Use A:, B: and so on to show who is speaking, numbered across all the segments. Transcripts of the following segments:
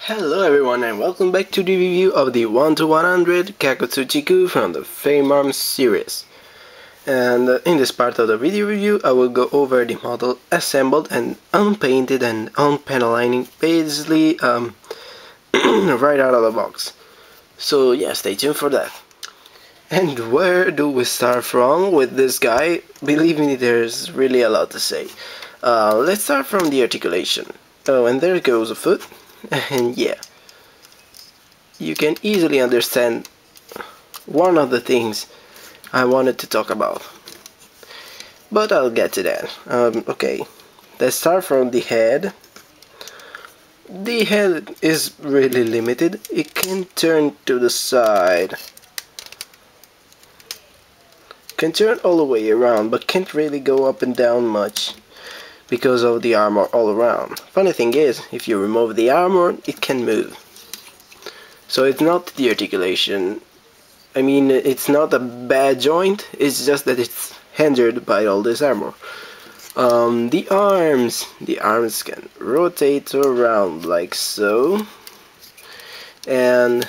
A: Hello everyone and welcome back to the review of the 1 to 100 Kagutsuchi Kou from the Fame Arms series. And in this part of the video review I will go over the model assembled and unpainted and unpanelining basically right out of the box. So yeah, stay tuned for that. And where do we start from with this guy? Believe me, there's really a lot to say. Let's start from the articulation. Oh, and there goes a foot. And yeah, you can easily understand one of the things I wanted to talk about, but I'll get to that. Okay, let's start from the head. The head is really limited. It can turn to the side, can turn all the way around, but can't really go up and down much because of the armor all around. Funny thing is, if you remove the armor, it can move. So it's not the articulation. I mean, it's not a bad joint, it's just that it's hindered by all this armor. The arms can rotate around like so, and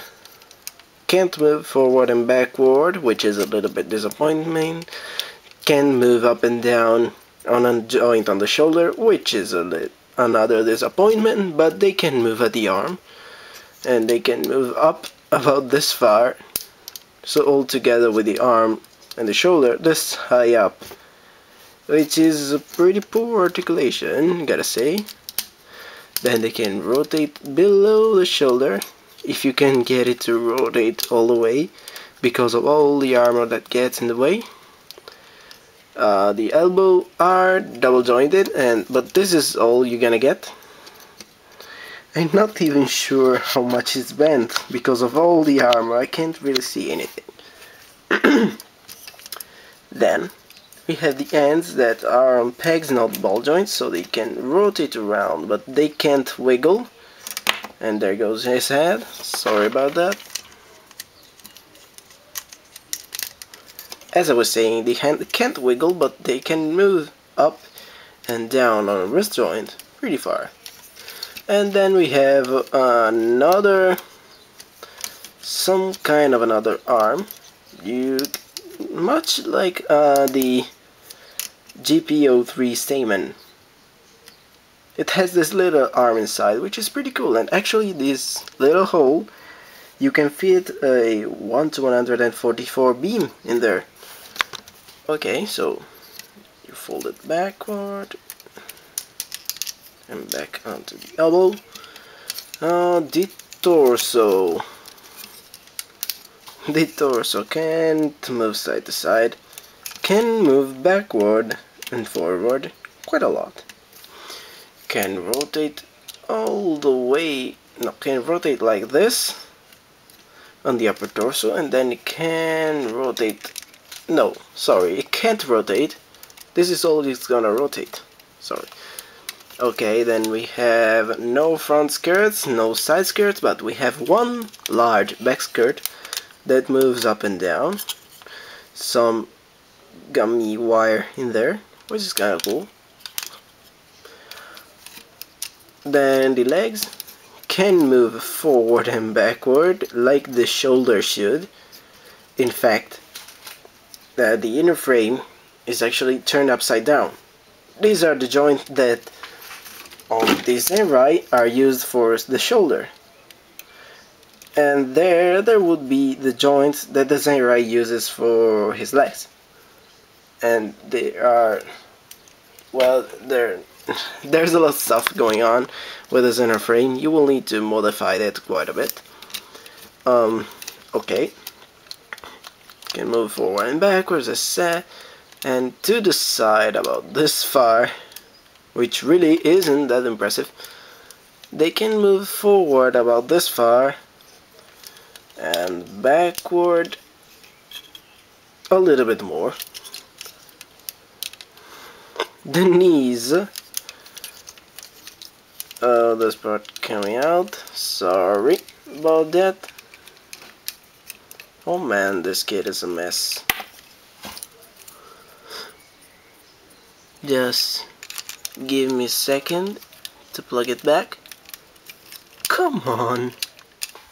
A: can't move forward and backward, which is a little bit disappointing. Can move up and down on a joint on the shoulder, which is another disappointment, but they can move at the arm, and they can move up about this far, so all together with the arm and the shoulder this high up, which is a pretty poor articulation, gotta say. Then they can rotate below the shoulder, if you can get it to rotate all the way, because of all the armor that gets in the way. The elbow are double jointed, but this is all you're gonna get. I'm not even sure how much it's bent because of all the armor. I can't really see anything. Then we have the ends that are on pegs, not ball joints, so they can rotate around, but they can't wiggle. And there goes his head. Sorry about that. As I was saying, the hand can't wiggle, but they can move up and down on a wrist joint pretty far. And then we have some kind of another arm, much like the GPO3 Stamen. It has this little arm inside, which is pretty cool, and actually this little hole, you can fit a 1 to 144 beam in there. Okay, so you fold it backward and back onto the elbow. The torso. The torso can't move side to side, can move backward and forward quite a lot. Can rotate all the way, no, can rotate like this on the upper torso, and then it can rotate. No, sorry, it can't rotate. This is all it's gonna rotate. Sorry. Okay, then we have no front skirts, no side skirts, but we have one large back skirt that moves up and down. Some gummy wire in there, which is kinda cool. Then the legs can move forward and backward like the shoulder should. In fact, the inner frame is actually turned upside down. These are the joints that on the Zenrai are used for the shoulder, and there would be the joints that the Zenrai uses for his legs, and they are, well, there's a lot of stuff going on with the Zenrai frame. You will need to modify that quite a bit. Okay, can move forward and backwards as said, and to the side about this far, which really isn't that impressive. They can move forward about this far and backward a little bit more. The knees, this part coming out, sorry about that. Oh man, this kit is a mess. Just give me a second to plug it back. come on.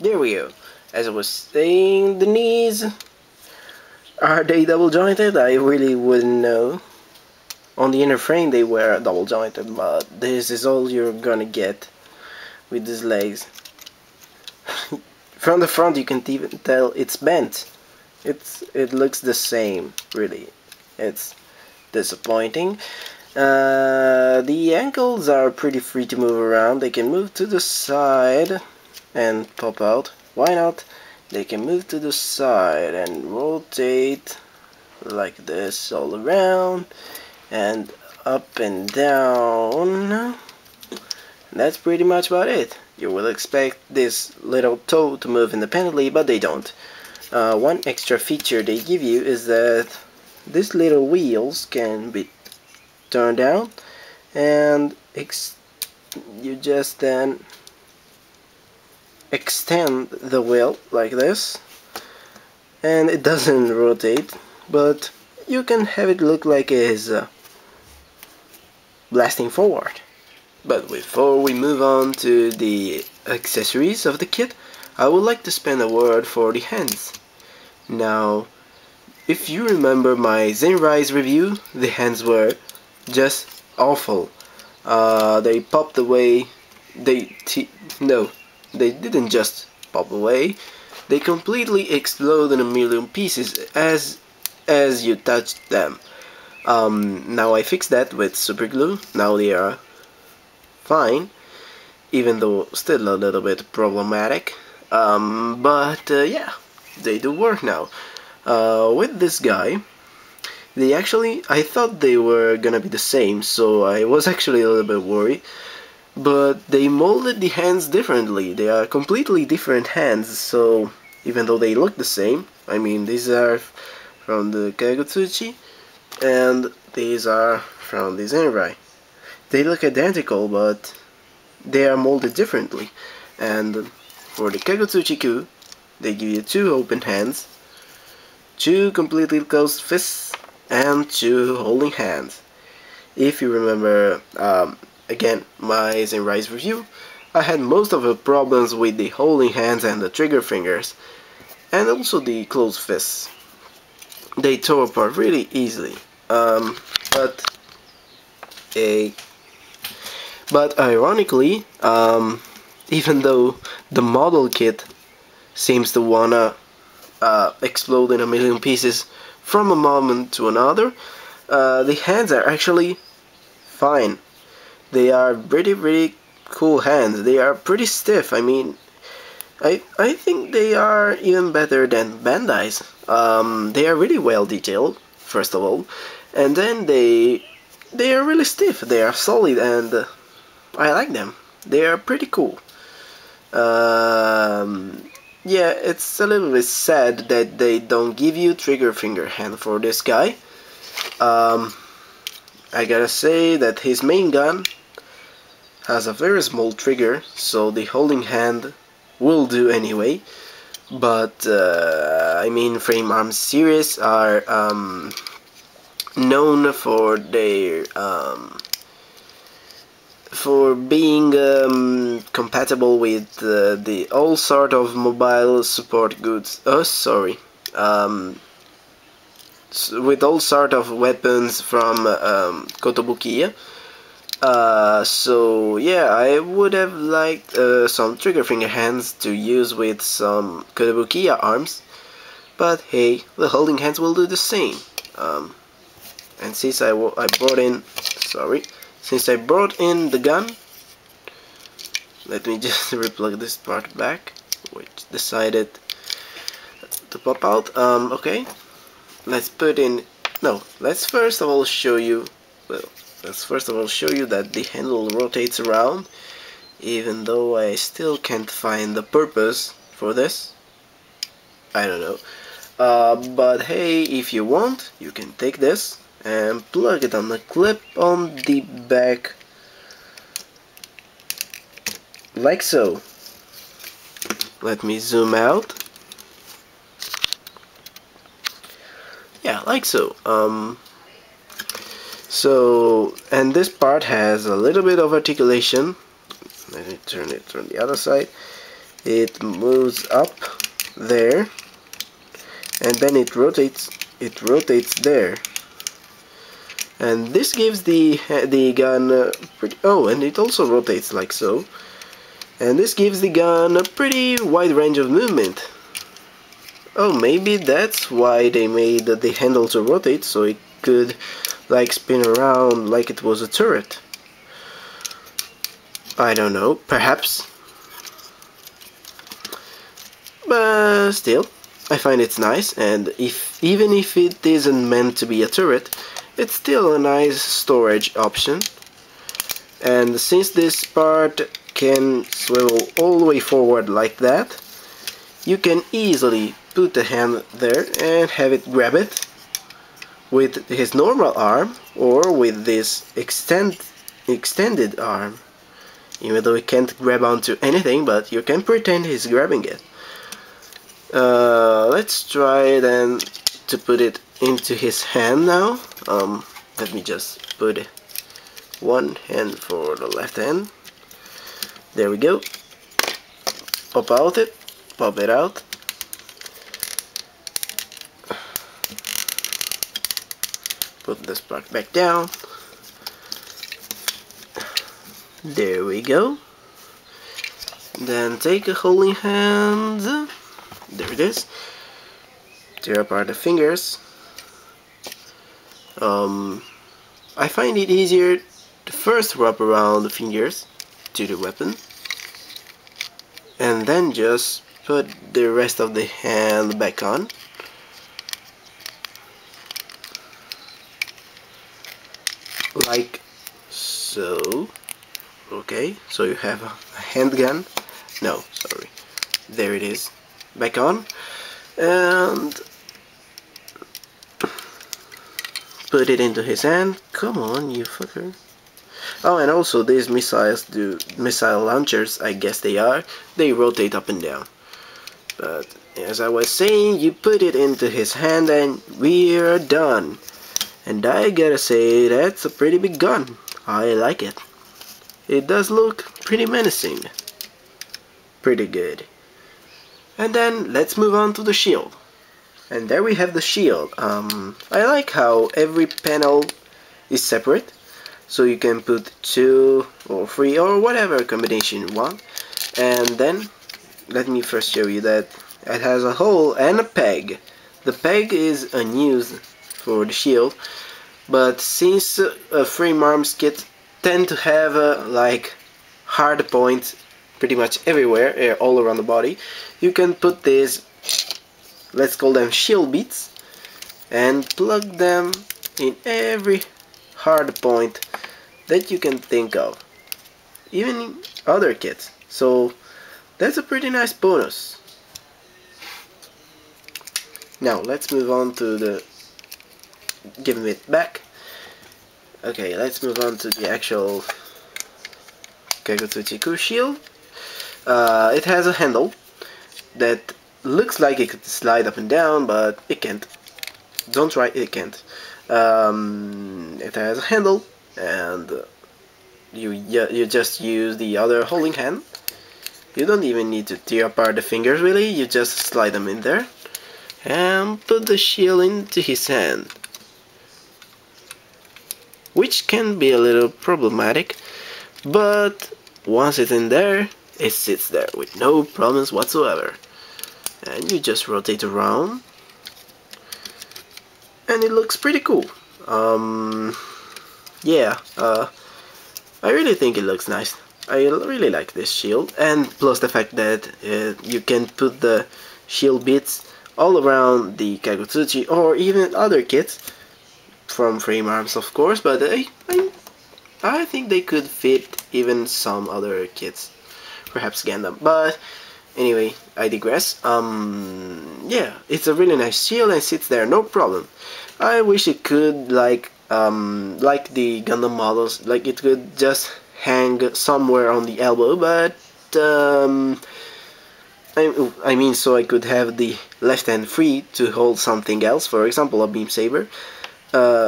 A: There we go. As I was saying, the knees, are they double jointed? I really wouldn't know. On the inner frame they were double jointed, but this is all you're gonna get with these legs. From the front you can even tell it's bent. It looks the same, really. It's disappointing. The ankles are pretty free to move around. They can move to the side and pop out. Why not? They can move to the side and rotate like this all around and up and down. That's pretty much about it. You will expect this little toe to move independently, but they don't. One extra feature they give you is that these little wheels can be turned down, and you just then extend the wheel like this, and it doesn't rotate, but you can have it look like it is blasting forward. But before we move on to the accessories of the kit, I would like to spend a word for the hands. Now, if you remember my Zenrise review, the hands were just awful. They popped away. No, they didn't just pop away. They completely explode in a million pieces as you touched them. Now I fixed that with super glue. Now they are fine, even though still a little bit problematic. But yeah, they do work now. With this guy, I thought they were gonna be the same, so I was actually a little bit worried. But they molded the hands differently. They are completely different hands, so even though they look the same, I mean, these are from the Kagutsuchi, and these are from the Zenrai. They look identical, but they are molded differently. And for the Kagutsuchi Kou, they give you 2 open hands, 2 completely closed fists, and 2 holding hands. If you remember, again, my Zenrise review, I had most of the problems with the holding hands and the trigger fingers, and also the closed fists. They tore apart really easily. But ironically, even though the model kit seems to wanna explode in a million pieces from a moment to another, the hands are actually fine. They are pretty cool hands. They are pretty stiff. I mean, I think they are even better than Bandai's. They are really well detailed, first of all, and then they are really stiff. They are solid, and I like them. They are pretty cool. Yeah, it's a little bit sad that they don't give you trigger finger hand for this guy. I gotta say that his main gun has a very small trigger, so the holding hand will do anyway. But I mean, frame arms series are known for their for being compatible with the all sort of mobile support goods. With all sort of weapons from Kotobukyia. So yeah, I would have liked some trigger finger hands to use with some Kotobukyia arms, but hey, the holding hands will do the same. And since I brought in, since I brought in the gun, let me just replug this part back, which decided to pop out. Okay, let's put in. No, let's first of all show you. Well, let's first of all show you that the handle rotates around, even though I still can't find the purpose for this. I don't know. But hey, if you want, you can take this and plug it on the clip on the back, like so. Let me zoom out. Yeah, like so. So, and this part has a little bit of articulation. Let me turn it from the other side. It moves up there, and then it rotates there, and this gives the gun and it also rotates like so, and this gives the gun a pretty wide range of movement. Oh, maybe that's why they made the handle to rotate, so it could like spin around like it was a turret. I don't know, perhaps. But still, I find it's nice, and even if it isn't meant to be a turret, it's still a nice storage option. And since this part can swivel all the way forward like that, you can easily put the hand there and have it grab it with his normal arm or with this extended arm. Even though he can't grab onto anything, but you can pretend he's grabbing it. Let's try then to put it into his hand now. Let me just put one hand for the left hand. There we go. Pop it out. Put this part back down. There we go. Then take a holding hand. There it is. Tear apart the fingers. I find it easier to first wrap around the fingers to the weapon, and then just put the rest of the hand back on. Like so. Okay, so you have a handgun. No, sorry. There it is. Back on. And put it into his hand. Come on, you fucker. Oh, and also these missile launchers, I guess they rotate up and down. But as I was saying, you put it into his hand and we're done. And I gotta say, that's a pretty big gun. I like it. It does look pretty menacing. Pretty good. And then let's move on to the shield. And there we have the shield. I like how every panel is separate, so you can put 2 or 3 or whatever combination you want. And then let me first show you that it has a hole and a peg. The peg is unused for the shield, but since frame arms kits tend to have like hard points pretty much everywhere, all around the body, you can put these, let's call them shield bits, and plug them in every hard point that you can think of, even in other kits. So that's a pretty nice bonus. Now let's move on to the giving it back. Okay, let's move on to the actual Kagutsuchi Kou shield. It has a handle that looks like it could slide up and down, but it can't. Don't try, it can't. It has a handle, and you just use the other holding hand. You don't even need to tear apart the fingers really, you just slide them in there and put the shield into his hand, which can be a little problematic, but once it's in there, it sits there with no problems whatsoever. And you just rotate around, and it looks pretty cool. Yeah, I really think it looks nice. I really like this shield, and plus the fact that you can put the shield bits all around the Kagutsuchi or even other kits from frame arms, of course, but I think they could fit even some other kits, perhaps Gundam. But anyway, I digress. Yeah, it's a really nice shield and sits there no problem. I wish it could like the Gundam models, like it could just hang somewhere on the elbow, but I mean, so I could have the left hand free to hold something else, for example a beam saber,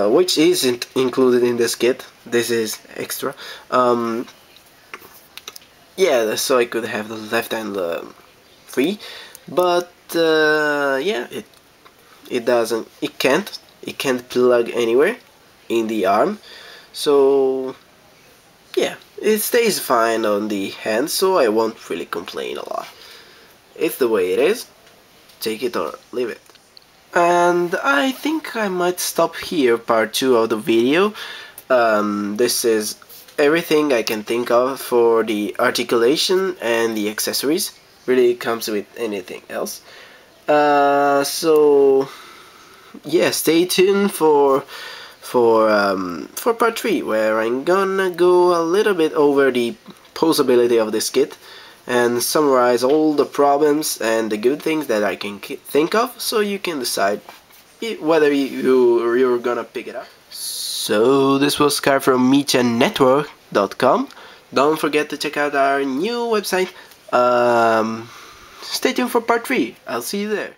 A: which isn't included in this kit. This is extra. yeah, so I could have the left hand free, but yeah, it can't plug anywhere in the arm, so yeah, it stays fine on the hand, so I won't really complain a lot. It's the way it is, take it or leave it. And I think I might stop here part 2 of the video. This is everything I can think of for the articulation and the accessories. Really comes with anything else. So yeah, stay tuned for part 3, where I'm gonna go a little bit over the posability of this kit and summarize all the problems and the good things that I can think of, so you can decide whether you're gonna pick it up. So this was Scar from MECHANETWORK.com. Don't forget to check out our new website. Stay tuned for part 3. I'll see you there.